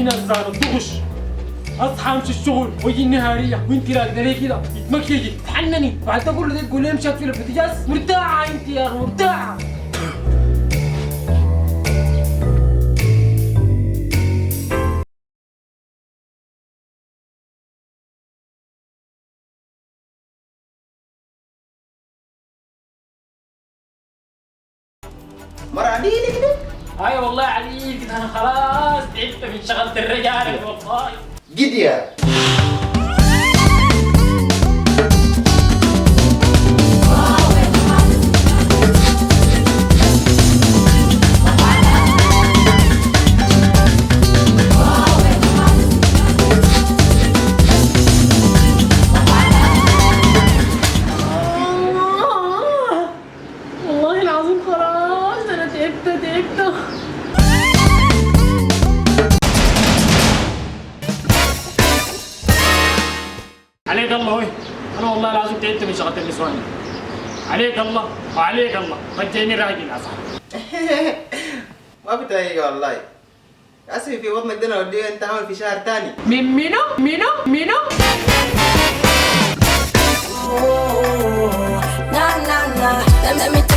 ناس زارت تغش. اصحى امشي الشغل واجي النهاريه وانت راقده ليه كده تتمكيجي تحنني بعد تقول له تقول لي مشات في البوتاجاز مرتاحه انت يا اخي مرتاحه. مرة عليلي كده؟ اي والله عليك انا خلاص تعبت من شغله الرجال والله. جديا والله العظيم خلاص انا تعبت. عليك الله وي انا والله العظيم تعبت من شغله النسوان. عليك الله وعليك الله رجعني راجل يا صاحبي. ما بتهيأ والله. أسفي في بطنك ده أنا أوديه أنت عامل في شهر تاني. مينو Nah, nah, nah. Let me